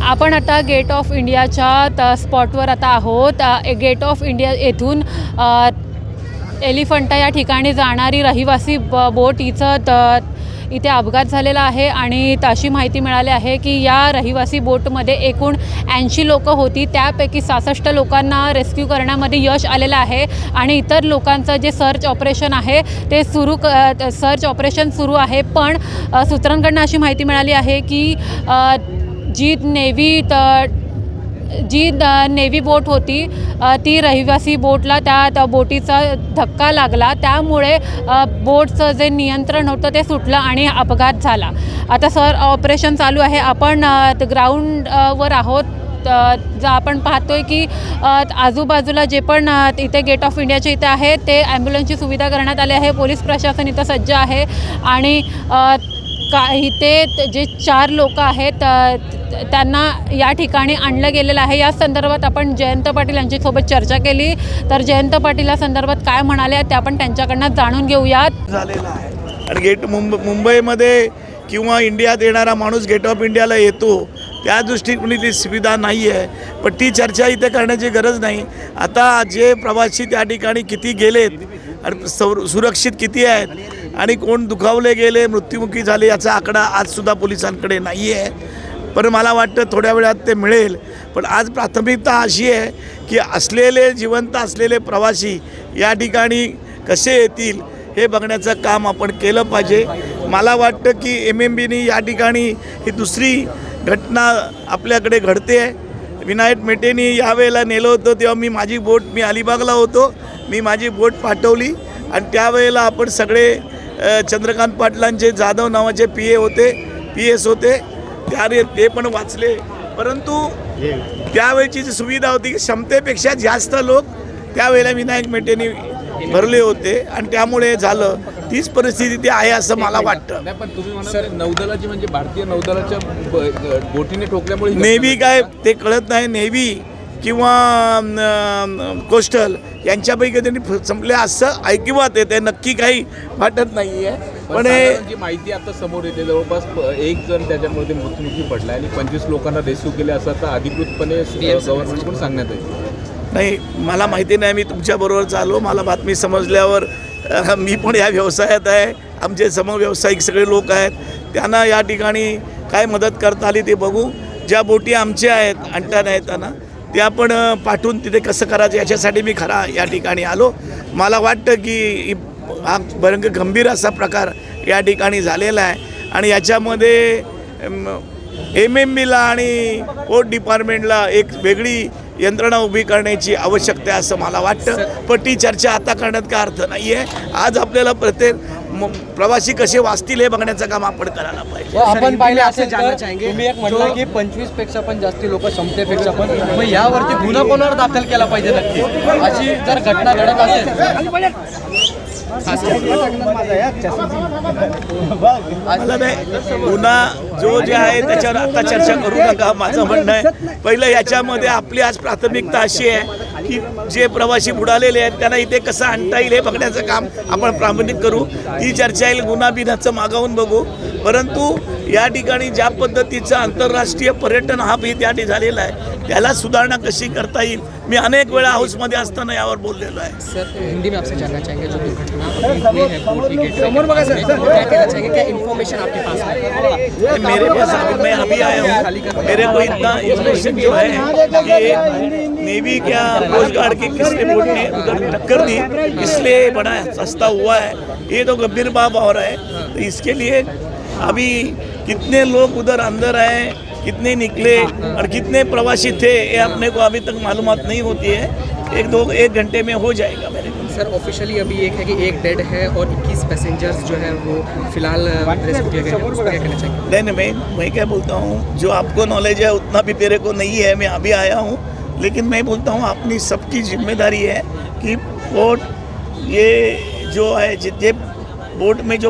आपण आता gate of इंडियाच्या स्पॉटवर आता आहोत। गेट ऑफ इंडिया येथून एलिफंटा या ठिकाणी जाणारी रहिवासी बोट इथे अपघात झालेला आहे आणि अशी माहिती मिळाली आहे की या रहिवासी बोटमध्ये एकूण 80 लोकं होती। त्यापैकी 66 लोकांना रेस्क्यू करण्यामध्ये यश आलेलं आहे आणि इतर लोकांचं जे सर्च ऑपरेशन आहे ते सर्च ऑपरेशन सुरू आहे। पण सूत्रांकडून अशी माहिती मिळाली आहे की जी नेव्ही बोट होती ती रहिवासी बोटला त्या बोटीचा धक्का लागला, त्यामुळे बोटचं जे नियंत्रण होतं ते सुटलं आणि अपघात झाला। आता ऑपरेशन चालू आहे। आपण ग्राउंडवर आहोत। आपण पाहतोय की आजूबाजूला जे पण इथे गेट ऑफ इंडियाच्या इथे आहे ते ॲम्ब्युलन्सची सुविधा करण्यात आली आहे। पोलीस प्रशासन इथं सज्ज आहे आणि इथे जे 4 लोक आहेत त्यांना या ठिकाणी आणलं गेलेलं आहे। या संदर्भात आपण जयंत पाटील यांच्यासोबत चर्चा केली, तर जयंत पाटील या संदर्भात काय म्हणाले ते आपण त्यांच्याकडनं जाणून घेऊयात। झालेला आहे आणि गेट मुंबईमध्ये किंवा इंडियात येणारा माणूस गेट ऑफ इंडियाला येतो त्या दृष्टीने ती सुविधा नाही आहे, पण ती चर्चा इथे करण्याची गरज नाही। आता जे प्रवासी त्या ठिकाणी किती गेलेत आणि सुरक्षित किती आहेत आणि कोण दुखावले गेले, मृत्युमुखी झाले याचा आकडा आजसुद्धा पोलिसांकडे नाही आहे, पण मला वाटतं थोड्या वेळात ते मिळेल। पण आज प्राथमिकता अशी आहे की जिवंत असलेले प्रवासी या ठिकाणी कसे येतील हे बघण्याचं काम आपण केलं पाहिजे। मला वाटतं की MMBनी या ठिकाणी ही दुसरी घटना आपल्याकडे घडते आहे। विनायक मेटेंनी यावेळेला नेलं होतं तेव्हा मी अलिबागला होतो, मी माझी बोट पाठवली आणि त्यावेळेला आपण सगळे चंद्रकांत पाटलांचे जाधव नावाचे PS होते ते पण वाचले, परंतु त्यावेळची जी सुविधा होती की क्षमतेपेक्षा जास्त लोक त्यावेळेला विनायक मेटेंनी भरले होते आणि त्यामुळे झालं। तीच परिस्थिती ती आहे असं मला वाटतं। पण तुम्ही म्हणा नौदलाची म्हणजे भारतीय नौदलाच्या बोटीने ठोकल्यामुळे नेव्ही काय ते कळत नाही, नेव्ही किंवा कोस्टल यांच्यापैकी त्यांनी संपले असं ऐकिवात येते, नक्की काही वाटत नाही आहे। पण जी माहिती आता समोर येते जवळपास 1 जण त्याच्यामध्ये मृत्युमुखी पडला आणि 25 लोकांना रेस्क्यू केले असं आता अधिकृतपणे गव्हर्नमेंटकडून सांगण्यात येईल। नाही, मला माहिती नाही, मी तुमच्याबरोबर चाललो, मला बातमी समजल्यावर मी पण या व्यवसायात आहे, आमचे समव्यावसायिक सगळे लोक आहेत, त्यांना या ठिकाणी काय मदत करता आली ते बघू। ज्या बोटी आमच्या आहेत आणता नाही येताना त्या आपण पाठवून तिथे कसं करायचं याच्यासाठी मी खरा या ठिकाणी आलो। मला वाटतं की हा गंभीर असा प्रकार या ठिकाणी झालेला आहे आणि याच्यामध्ये MMBला आणि पोर्ट डिपार्टमेंटला एक वेगळी यंत्रणा उभी करण्याची आवश्यकता आहे असं मला वाटतं, पण ती चर्चा आता करण्यात काय अर्थ नाही आहे। आज आपल्याला प्रत्येक प्रवासी कसे वाचतील हे बघण्याचं काम आपण करायला पाहिजे। आपण पाहिलं असेल तुम्ही एक म्हटलं की 25 पेक्षा पण जास्ती लोक क्षमतेपेक्षा पण, मग यावरती गुन्हा कोणावर दाखल केला पाहिजे नक्की? अशी जर घटना घडत असेल गुन्हा जे आहे त्याच्यावर आता चर्चा करू नका, माझं म्हणणं आहे। पहिलं याच्यामध्ये आपली आज प्राथमिकता अशी आहे की जे प्रवासी बुडालेले आहेत त्यांना इथे कसं आणता येईल हे बघण्याचं काम आपण प्रामाणिक करू। ती चर्चा येईल, गुन्हा बिन्हाचं मागावून बघू, परंतु या ठिकाणी ज्या पद्धतीचं आंतरराष्ट्रीय पर्यटन हा भी त्या ठिकाणी झालेला आहे त्याला सुधारणा कशी करता येईल मी अनेक वेळा हाऊसमध्ये असताना यावर बोललेलो आहे। सर, हिंदी में आपसे जानना चाहेंगे जो दुर्घटना हुई है बोट की गेट क्या कहना चाहेंगे, क्या इन्फॉर्मेशन आपके पास है? मेरे पास मैं अभी आया हूँ, मेरे को इतना इन्फॉर्मेशन जो है कि नेवी क्या कोस्ट गार्ड की किसी बोट ने उधर टक्कर दी इसलिए बड़ा सस्ता हुआ है, ये तो गंभीर बात हो रहा है। तो इसके लिए अभी कितने लोग उधर अंदर आए, कितने निकले और कितने प्रवासी थे ये अपने को अभी तक मालूमात नहीं होती है। 1 घंटे में हो जाएगा मेरे को। सर, ऑफिशियली अभी एक है कि 1 डेड है और 21 पैसेंजर्स जो है वो फिलहाल रेस्क्यू किए गए हैं, उस पर क्या कहना चाहिए? नहीं, मैं क्या बोलता हूँ, जो आपको नॉलेज है उतना भी मेरे को नहीं है, मैं अभी आया हूँ, लेकिन मैं बोलता हूँ अपनी सबकी जिम्मेदारी है कि बोट ये जो है जितने बोट में जो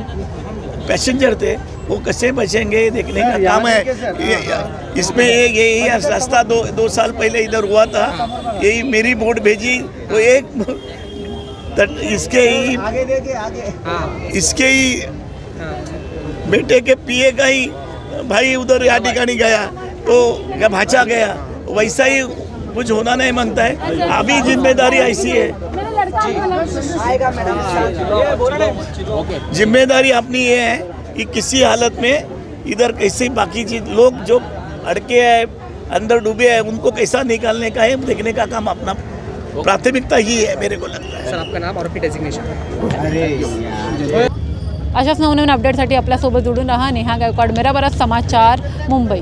पैसेंजर थे वो कैसे बचेंगे देखने का काम है। इसमें यही रास्ता 2 साल पहले इधर हुआ था, यही मेरी बोट भेजी तो इसके ही बेटे के PA का ही भाई उधर या ठिकाणी गया, तो क्या भाचा गया, वैसा ही कुछ होना नहीं मांगता है। अभी जिम्मेदारी ऐसी है, जिम्मेदारी अपनी ये है कि किसी हालत में इधर कैसे बाकी चीज लोग जो अड़के हैं अंदर डूबे हैं उनको कैसा निकालने का है देखने का काम अपना प्राथमिकता ही है मेरे को लगता है। सर आपका नाम और डेजिग्नेशन। अशाच नवनवीन अपडेटसाठी आपल्यासोबत जोडून राहा। नेहा गायकवाड, मेरा बराच समाचार, मुंबई।